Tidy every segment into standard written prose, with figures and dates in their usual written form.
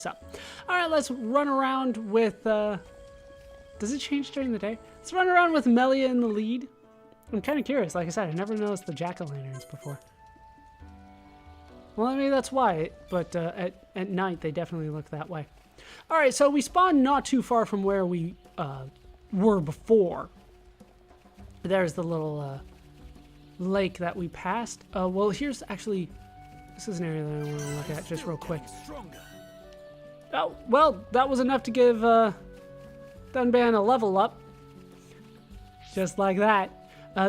So, all right, let's run around with, does it change during the day? Let's run around with Melia in the lead. I'm kind of curious. Like I said, I never noticed the jack-o'-lanterns before. Well, I mean, that's why, but at night, they definitely look that way. All right, so we spawned not too far from where we were before. There's the little lake that we passed. Well, here's actually, this is an area that I want to look at just real quick. Oh, well, that was enough to give Dunban a level up. Just like that.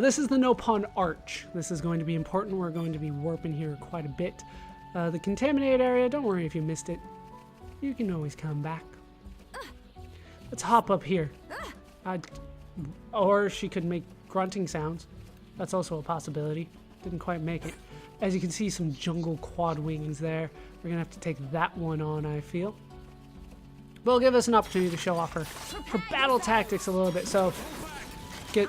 This is the Nopon Arch. This is going to be important. We're going to be warping here quite a bit. The contaminated area, don't worry if you missed it. You can always come back. Let's hop up here. Or she could make grunting sounds. That's also a possibility. Didn't quite make it. As you can see, some jungle quad wings there. We're going to have to take that one on, I feel. But it'll give us an opportunity to show off her battle tactics a little bit. So, get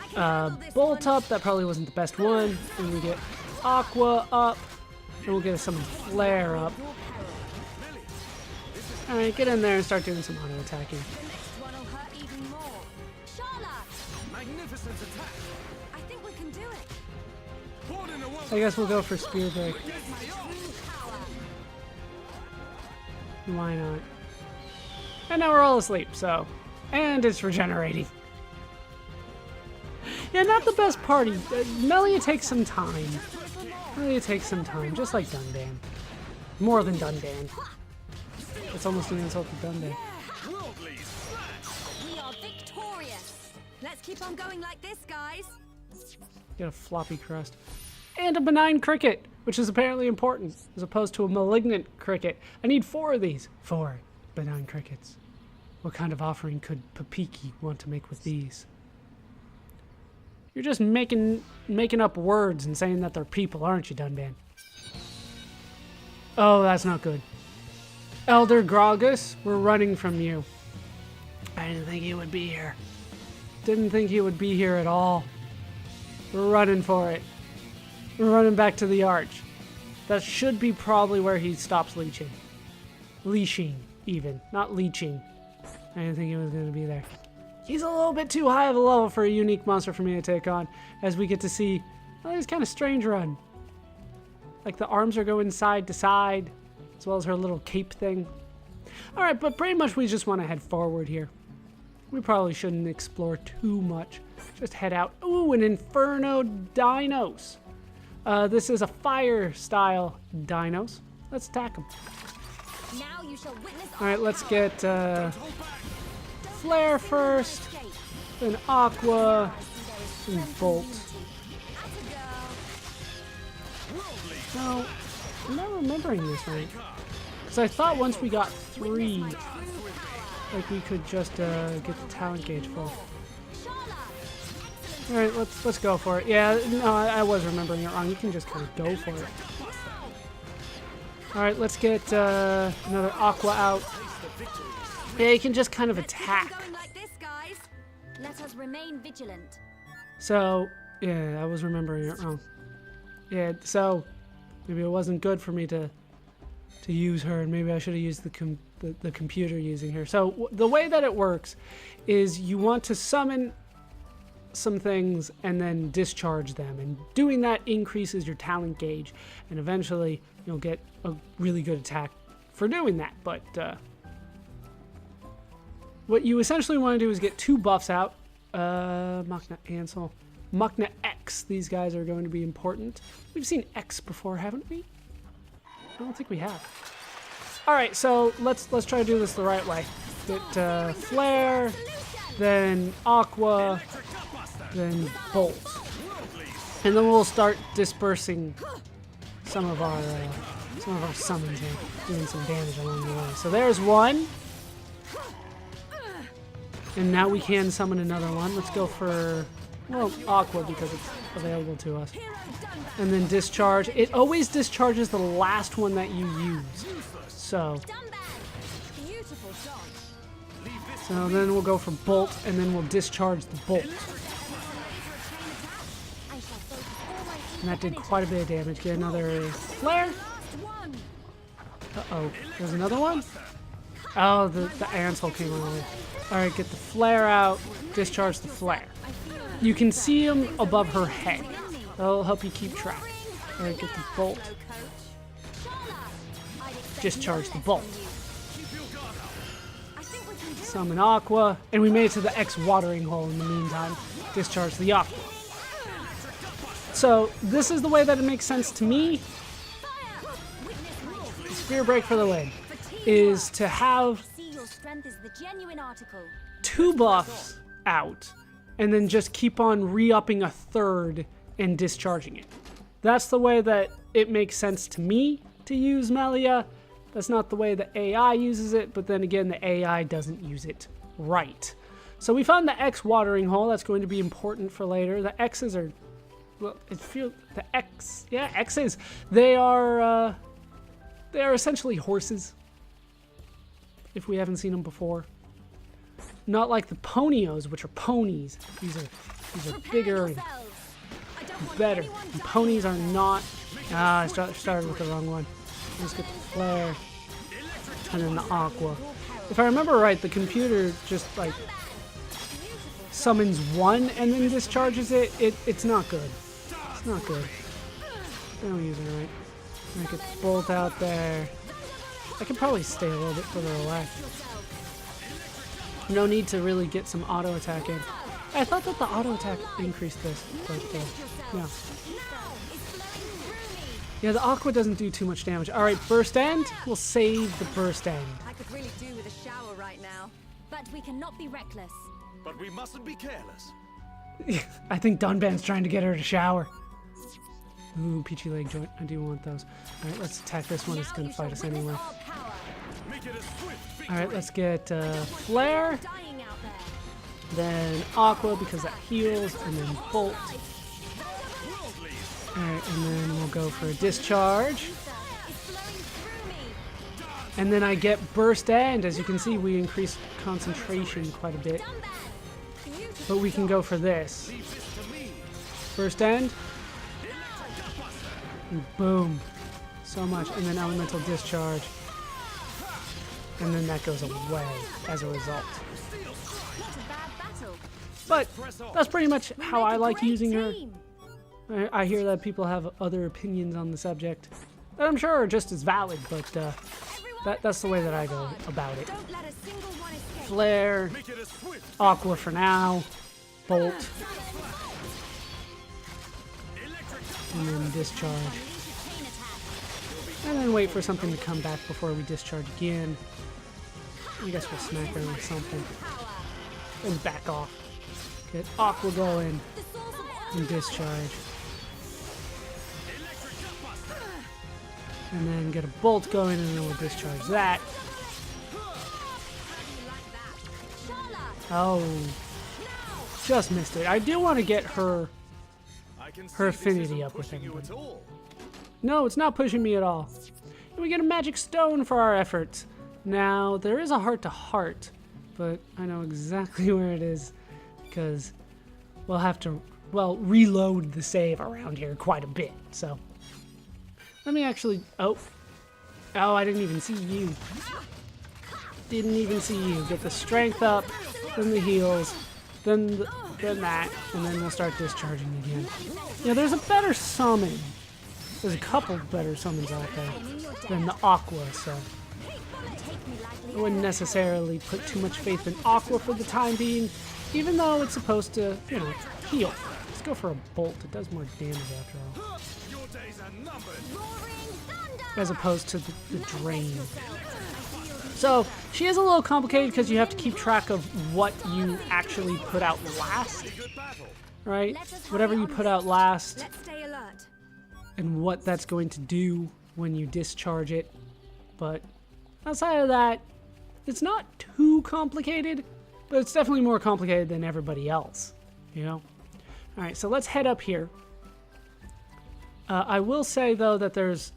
Bolt up. That probably wasn't the best one. And we get Aqua up. And we'll get some Flare up. Alright, get in there and start doing some auto-attacking. I guess we'll go for Spear Break. Why not? And now we're all asleep, so... And it's regenerating. Yeah, not the best party. Melia takes some time. Melia takes some time, just like Dunban. More than Dunban. It's almost an insult to Dunban. We are victorious. Let's keep on going like this, guys. Get a floppy crust. And a benign cricket, which is apparently important, as opposed to a malignant cricket. I need 4 of these. 4 benign crickets. What kind of offering could Papiki want to make with these? You're just making up words and saying that they're people, aren't you, Dunban? Oh, that's not good. Elder Grogus, we're running from you. I didn't think you would be here. Didn't think you would be here at all. We're running for it. We're running back to the arch. That should be probably where he stops leeching. Leashing, even. Not leeching. I didn't think he was going to be there. He's a little bit too high of a level for a unique monster for me to take on, as we get to see, well, he's kind of strange run. Like the arms are going side to side, as well as her little cape thing. Alright, but pretty much we just want to head forward here. We probably shouldn't explore too much. Just head out. Ooh, an Inferno Dinos. This is a fire style Dinos. Let's attack them. Alright, let's get Flare first, then Aqua, and Bolt. No, I'm not remembering this right. So I thought once we got 3, like we could just get the talent gauge full. Alright, let's go for it. Yeah, no, I was remembering it wrong. You can just kind of go for it. Alright, let's get another Aqua out. Yeah, you can just kind of attack. Let us remain vigilant. So, yeah, I was remembering it wrong. Yeah, so maybe it wasn't good for me to use her, and maybe I should have used the computer using her. So the way that it works is you want to summon some things and then discharge them, and doing that increases your talent gauge, and eventually you'll get a really good attack for doing that. But what you essentially want to do is get 2 buffs out. Makna Ansel, Makna X. These guys are going to be important. We've seen X before, haven't we? I don't think we have. All right, so let's try to do this the right way. Get Flare, then Aqua, then Bolt, and then we'll start dispersing some of our summons here, doing some damage along the way. So there's one. And now we can summon another one. Let's go for, well, Aqua because it's available to us. And then discharge. It always discharges the last one that you use. So then we'll go for Bolt, and then we'll discharge the Bolt. And that did quite a bit of damage. Get another Flare. Uh-oh. There's another one? Oh, the Ansel came over. Alright, get the flare out. Discharge the flare. You can see him above her head. That'll help you keep track. Alright, get the bolt. Discharge the bolt. Summon Aqua. And we made it to the X watering hole in the meantime. Discharge the Aqua. So, this is the way that it makes sense to me. Spear break for the win. Is to have two buffs out and then just keep on re-upping a third and discharging it. That's the way that it makes sense to me to use Melia. That's not the way the AI uses it, but then again, the AI doesn't use it right. So we found the X watering hole. That's going to be important for later. The X's are, well, it feels, the X, yeah, X's. They are essentially horses, if we haven't seen them before. Not like the ponios, which are ponies. These are bigger and better. And ponies are not. I started with the wrong one. Let's get the flare and then the aqua. If I remember right, the computer just like summons one and then discharges it. It's not good. It's not good. They don't use it right. I get the bolt out there. I could probably stay a little bit further away. No need to really get some auto attack in. I thought that the auto attack increased this, but no. Yeah, the aqua doesn't do too much damage. All right, burst end. We'll save the burst end. I could really do with a shower right now, but we cannot be reckless. But we mustn't be careless. I think Dunban's trying to get her to shower. Ooh, peachy leg joint. I do want those. All right, let's attack this one. It's going to fight us anyway. All right, let's get flare. Then aqua because that heals, and then bolt. Alright, and then we'll go for a discharge. And then I get burst end. As you can see, we increase concentration quite a bit. But we can go for this. Burst end. And boom. So much. And then elemental discharge. And then that goes away as a result. But that's pretty much how I like using her. I hear that people have other opinions on the subject that I'm sure are just as valid, but that's the way that I go about it. Flare, aqua for now, bolt, and then discharge. And then wait for something to come back before we discharge again. I guess we'll smack her with something. And back off. Get aqua going and discharge. And then get a bolt going, and then we'll discharge that. Oh, just missed it. I do want to get her affinity up with everybody. No, it's not pushing me at all. And we get a magic stone for our efforts. Now, there is a heart-to-heart, but I know exactly where it is because we'll have to, well, reload the save around here quite a bit, so. Let me actually, oh, I didn't even see you. Didn't even see you. Get the strength up, then the heals, then that, and then we'll start discharging again. Yeah, there's a better summon. There's a couple better summons out there than the aqua, so I wouldn't necessarily put too much faith in aqua for the time being, even though it's supposed to, you know, heal. Let's go for a bolt. It does more damage after all. As opposed to the drain. So, she is a little complicated because you have to keep track of what you actually put out last. Right? Whatever you put out last and what that's going to do when you discharge it. But outside of that, it's not too complicated, but it's definitely more complicated than everybody else, you know? Alright, so let's head up here. I will say, though, that there's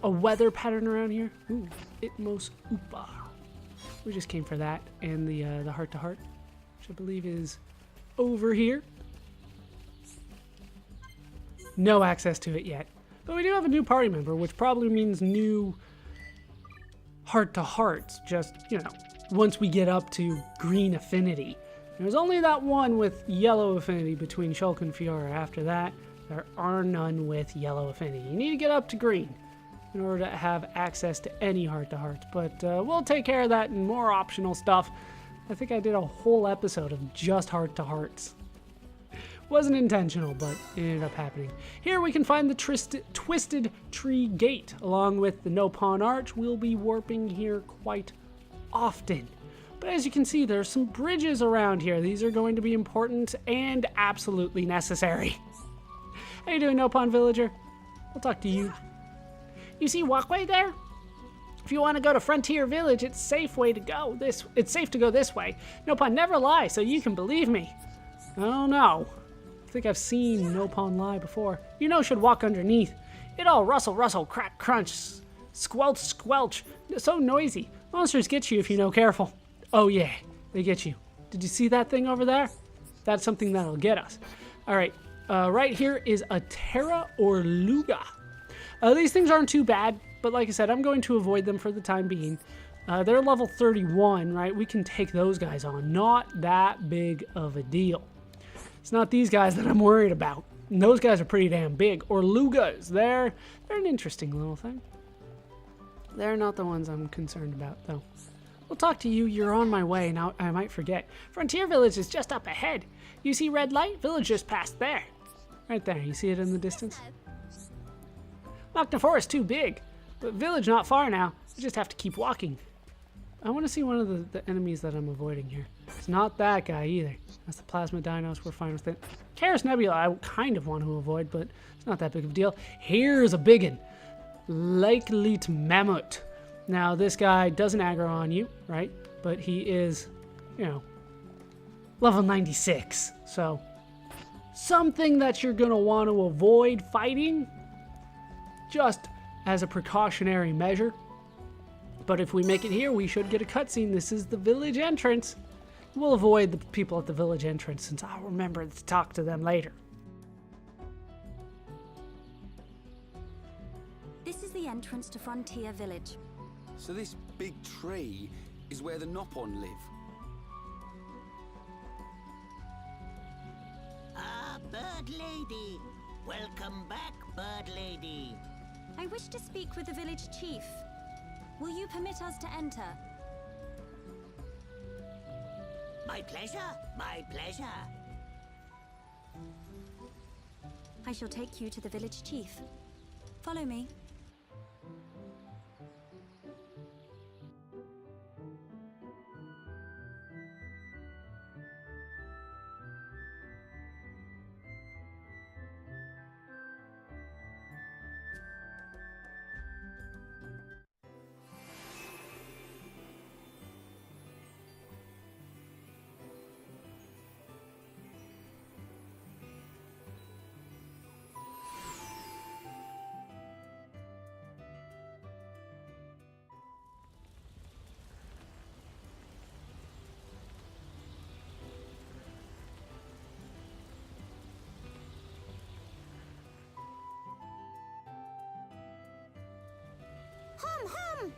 a weather pattern around here. Ooh, Itmos Upa. We just came for that. And the heart-to-heart, which I believe is over here. No access to it yet. But we do have a new party member, which probably means new heart-to-hearts, just, once we get up to green affinity. There's only that one with yellow affinity between Shulk and Fiora. After that, there are none with yellow affinity. You need to get up to green in order to have access to any heart-to-hearts, but we'll take care of that and more optional stuff. I think I did a whole episode of just heart-to-hearts. Wasn't intentional, but it ended up happening. Here we can find the Twisted Tree Gate. Along with the Nopon Arch, we'll be warping here quite often. But as you can see, there's some bridges around here. These are going to be important and absolutely necessary. How you doing, Nopon Villager? I'll talk to you. You see walkway there? If you want to go to Frontier Village, it's safe to go this way. Nopon never lie, so you can believe me. I don't know. I think I've seen Nopon lie before. Should walk underneath. It all rustle, rustle, crack, crunch, squelch, squelch. So noisy. Monsters get you if you're no careful. Oh yeah, they get you. Did you see that thing over there? That's something that'll get us. All right, right here is a Terra or Luga. These things aren't too bad, but like I said, I'm going to avoid them for the time being. They're level 31, right? We can take those guys on. Not that big of a deal. It's not these guys that I'm worried about. And those guys are pretty damn big. Or Lugas, they're an interesting little thing. They're not the ones I'm concerned about, though. We'll talk to you. You're on my way. Now, I might forget. Frontier Village is just up ahead. You see red light? Village just past there. Right there. You see it in the distance? Makna Forest too big. But village not far now. I just have to keep walking. I want to see one of the enemies that I'm avoiding here. It's not that guy either. That's the Plasma Dinos. We're fine with it. Karis Nebula I kind of want to avoid, but it's not that big of a deal. Here's a biggin. Lake Mammoth. Now, this guy doesn't aggro on you, right? But he is, level 96. So, something that you're going to want to avoid fighting just as a precautionary measure. But if we make it here, we should get a cutscene. This is the village entrance. We'll avoid the people at the village entrance since I'll remember to talk to them later. This is the entrance to Frontier Village. So this big tree is where the Nopon live. Ah, Bird Lady. Welcome back, Bird Lady. I wish to speak with the village chief. Will you permit us to enter? My pleasure, my pleasure. I shall take you to the village chief. Follow me. Hum hum!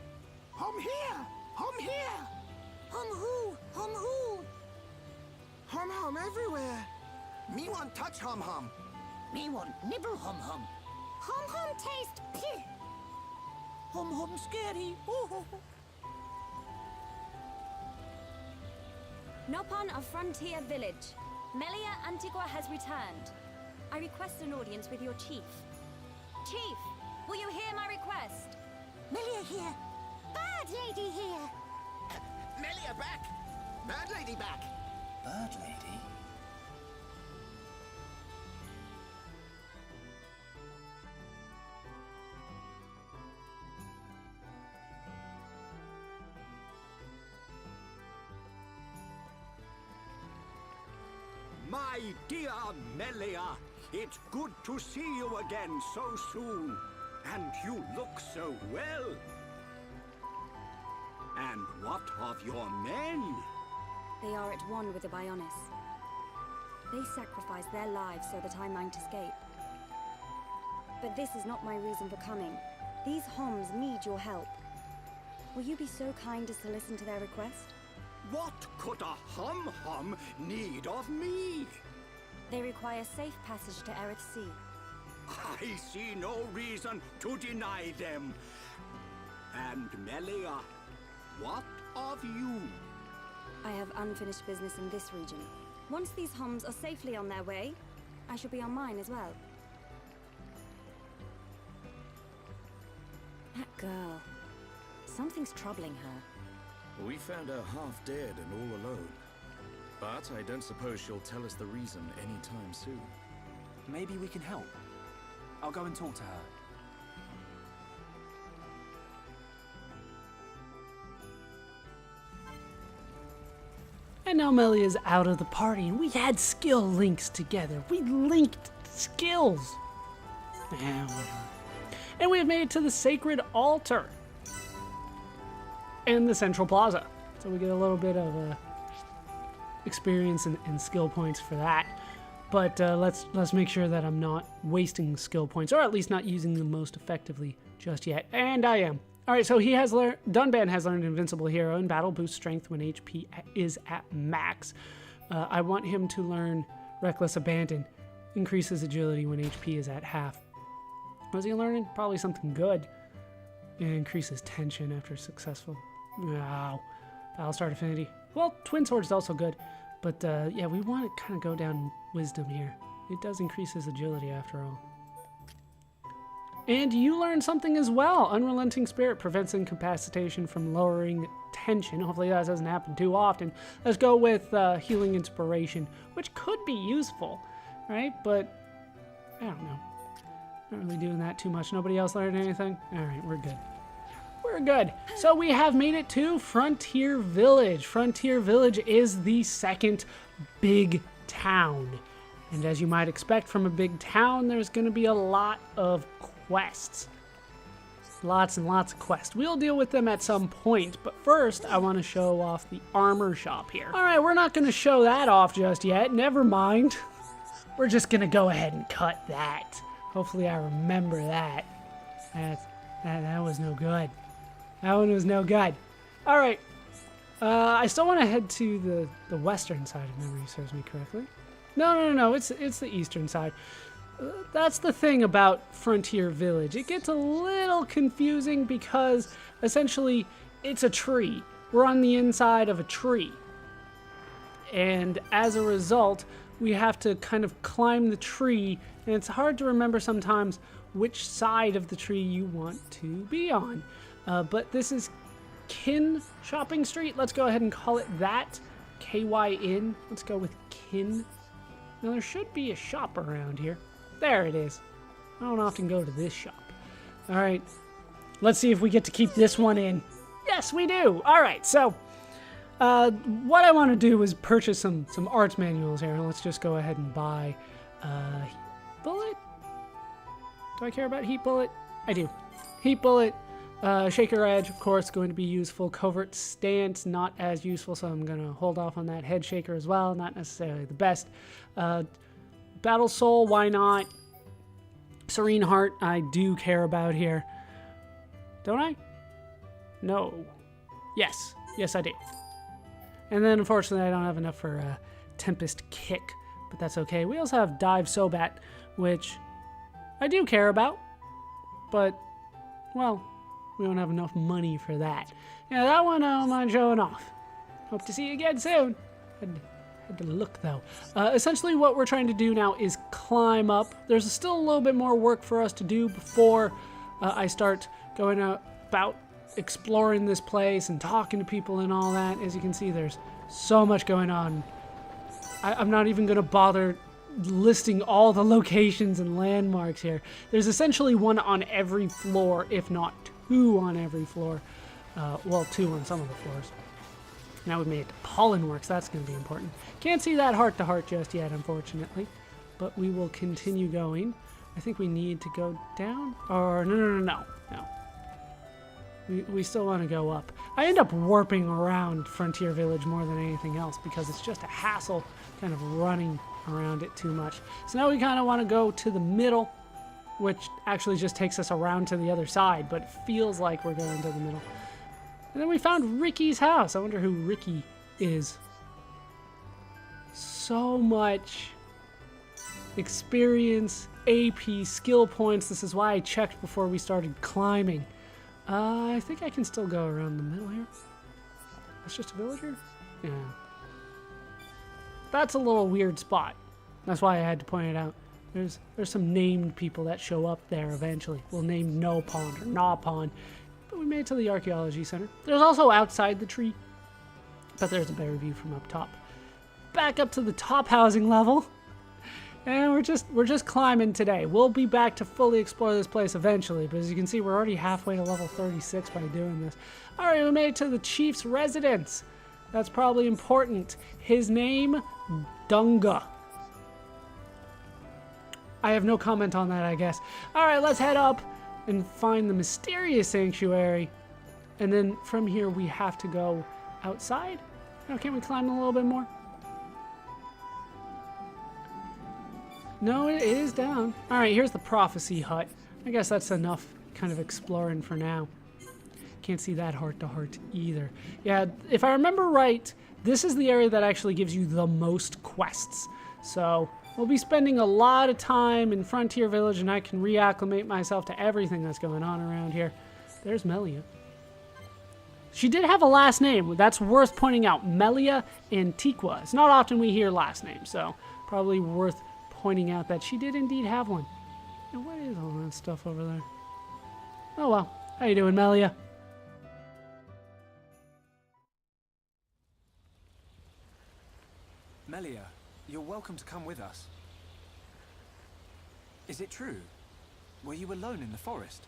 Hum here! Hum here! Hum who? Hum who? Hum hum everywhere! Me want touch hum hum. Me want nibble hum hum. Hum hum taste pih. Hum hum scary. Ooh, ooh, ooh. Nopon of Frontier Village. Melia Antigua has returned. I request an audience with your chief. Chief, will you hear my request? Melia here. Bird Lady here. Melia back! Bird Lady back! Bird Lady? My dear Melia, it's good to see you again so soon. And you look so well. And what of your men? They are at one with the Bionis. They sacrificed their lives so that I might escape. But this is not my reason for coming. These Homs need your help. Will you be so kind as to listen to their request? What could a hum-hum need of me? They require safe passage to Aerith Sea. I see no reason to deny them. And Melia, what of you? I have unfinished business in this region. Once these hums are safely on their way, I shall be on mine as well. That girl. Something's troubling her. We found her half dead and all alone. But I don't suppose she'll tell us the reason anytime soon. Maybe we can help. I'll go and talk to her. And now Melia's out of the party, and we had skill links together. We linked skills. Whatever. And we have made it to the Sacred Altar and the Central Plaza. So we get a little bit of experience and skill points for that. But let's make sure that I'm not wasting skill points, or at least not using them most effectively just yet. And I am. All right, so he has learned, Dunban has learned Invincible Hero. In battle, boosts strength when HP is at max. I want him to learn Reckless Abandon. Increases agility when HP is at half. What's he learning? Probably something good. It increases tension after successful. Wow. Battle Start Affinity. Well, Twin Sword is also good. But yeah, we want to kind of go down Wisdom here. It does increase his agility after all. And you learn something as well. Unrelenting Spirit prevents incapacitation from lowering tension. Hopefully that doesn't happen too often. Let's go with Healing Inspiration, which could be useful, right? But I don't know. Not really doing that too much. Nobody else learned anything? All right, we're good. We're good. So we have made it to Frontier Village. Frontier Village is the second big town. And as you might expect from a big town, there's going to be a lot of quests. Lots and lots of quests. We'll deal with them at some point, but first I want to show off the armor shop here. All right, we're not going to show that off just yet. Never mind. We're just going to go ahead and cut that. Hopefully I remember that. That was no good. That one was no good. All right. I still want to head to the western side, if memory serves me correctly. No. It's the eastern side. That's the thing about Frontier Village. It gets a little confusing because essentially it's a tree. We're on the inside of a tree. And as a result, we have to kind of climb the tree, and it's hard to remember sometimes which side of the tree you want to be on. But this is Kin Shopping Street. Let's go ahead and call it that. K-Y-N. Let's go with Kin. Now there should be a shop around here. There it is. I don't often go to this shop. All right. Let's see if we get to keep this one in. Yes, we do. All right. So what I want to do is purchase some arts manuals here. Let's just go ahead and buy Heat Bullet. Do I care about Heat Bullet? I do. Heat Bullet. Shaker Edge, of course, going to be useful. Covert Stance, not as useful, so I'm going to hold off on that. Head Shaker as well, not necessarily the best. Battle Soul, why not? Serene Heart, I do care about here. Don't I? No. Yes, I do. And then, unfortunately, I don't have enough for Tempest Kick, but that's okay. We also have Dive Sobat, which I do care about, but, well, we don't have enough money for that. Yeah, that one I don't mind showing off. Hope to see you again soon. Had to look, though. Essentially, what we're trying to do now is climb up. There's still a little bit more work for us to do before I start going about exploring this place and talking to people and all that. As you can see, there's so much going on. I'm not even going to bother listing all the locations and landmarks here. There's essentially one on every floor, if not two on every floor. Well, two on some of the floors. Now we've made it to Pollen Works. That's going to be important. Can't see that heart-to-heart just yet, unfortunately. But we will continue going. I think we need to go down. Or no. We still want to go up. I end up warping around Frontier Village more than anything else because it's just a hassle kind of running around it too much. So now we kind of want to go to the middle, which actually just takes us around to the other side, but it feels like we're going to the middle. And then we found Ricky's house. I wonder who Ricky is. So much experience, AP, skill points. This is why I checked before we started climbing. I think I can still go around the middle here. That's just a villager? Yeah. That's a little weird spot. That's why I had to point it out. There's some named people that show up there eventually. We'll name Nopon or Nopon. But we made it to the archaeology center. There's also outside the tree. But there's a better view from up top. Back up to the top housing level. And we're just climbing today. We'll be back to fully explore this place eventually, but as you can see, we're already halfway to level 36 by doing this. Alright, we made it to the chief's residence. That's probably important. His name, Dunga. I have no comment on that, I guess. Alright, let's head up and find the mysterious sanctuary. And then from here, we have to go outside. Now, can't we climb a little bit more? No, it is down. Alright, here's the prophecy hut. I guess that's enough kind of exploring for now. Can't see that heart to heart either. Yeah, if I remember right, this is the area that actually gives you the most quests. So we'll be spending a lot of time in Frontier Village, and I can reacclimate myself to everything that's going on around here. There's Melia. She did have a last name. That's worth pointing out. Melia Antiqua. It's not often we hear last names, so probably worth pointing out that she did indeed have one. And what is all that stuff over there? Oh well. How you doing, Melia? Melia, you're welcome to come with us. Is it true? Were you alone in the forest?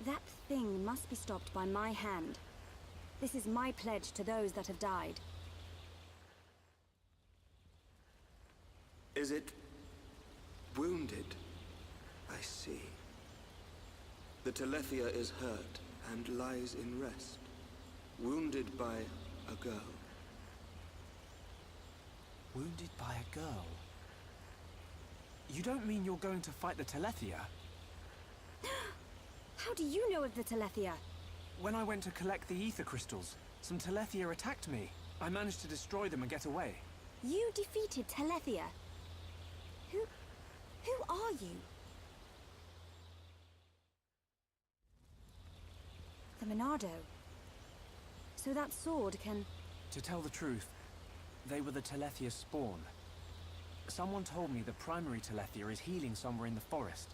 That thing must be stopped by my hand. This is my pledge to those that have died. Is it wounded? I see. The Telethia is hurt and lies in rest, wounded by a girl. Wounded by a girl? You don't mean you're going to fight the Telethia? How do you know of the Telethia? When I went to collect the ether crystals, some Telethia attacked me. I managed to destroy them and get away. You defeated Telethia? Who are you? The Monado. So that sword can... To tell the truth, they were the Telethia spawn. Someone told me the primary Telethia is healing somewhere in the forest.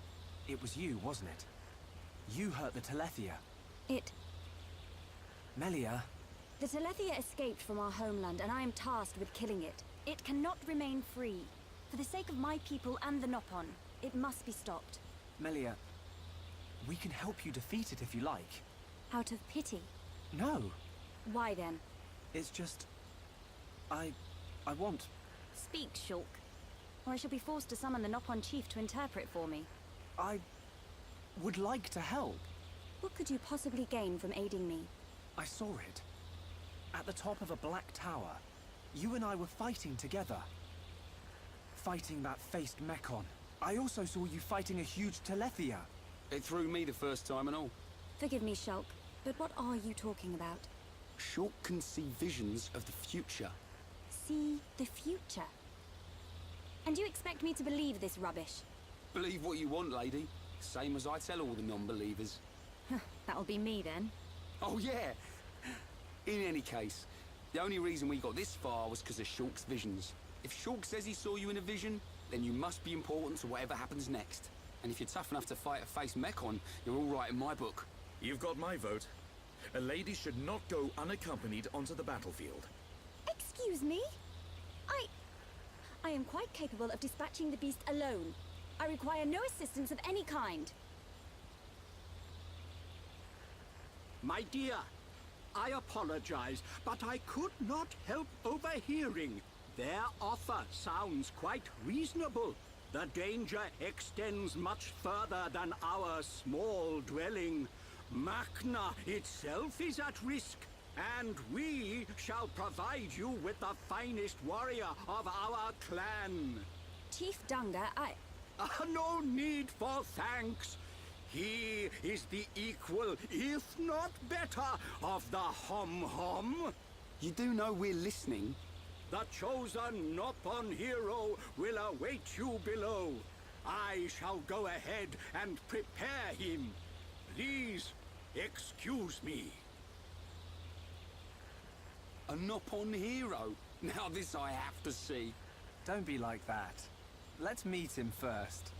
It was you, wasn't it? You hurt the Telethia. Melia. The Telethia escaped from our homeland, and I am tasked with killing it. It cannot remain free. For the sake of my people and the Nopon, it must be stopped. Melia, we can help you defeat it if you like. Out of pity? No. Why then? It's just... I want... Speak, Shulk, or I shall be forced to summon the Nopon chief to interpret for me. I would like to help. What could you possibly gain from aiding me? I saw it. At the top of a black tower. You and I were fighting together. Fighting that faced Mekon. I also saw you fighting a huge Telethia. It threw me the first time and all. Forgive me, Shulk, but what are you talking about? Shulk can see visions of the future. See the future? And you expect me to believe this rubbish? Believe what you want, lady. Same as I tell all the non-believers. That'll be me then. Oh, yeah. In any case, the only reason we got this far was because of Shulk's visions. If Shulk says he saw you in a vision, then you must be important to whatever happens next. And if you're tough enough to fight a face Mekon, you're all right in my book. You've got my vote. A lady should not go unaccompanied onto the battlefield. Excuse me? I am quite capable of dispatching the beast alone. I require no assistance of any kind. My dear, I apologize, but I could not help overhearing. Their offer sounds quite reasonable. The danger extends much further than our small dwelling. Makna itself is at risk, and we shall provide you with the finest warrior of our clan. Chief Dunga, No need for thanks. He is the equal, if not better, of the Hom-Hom. You do know we're listening? The chosen Nopon hero will await you below. I shall go ahead and prepare him. Please, excuse me. A Nopon hero? Now this I have to see. Don't be like that. Let's meet him first.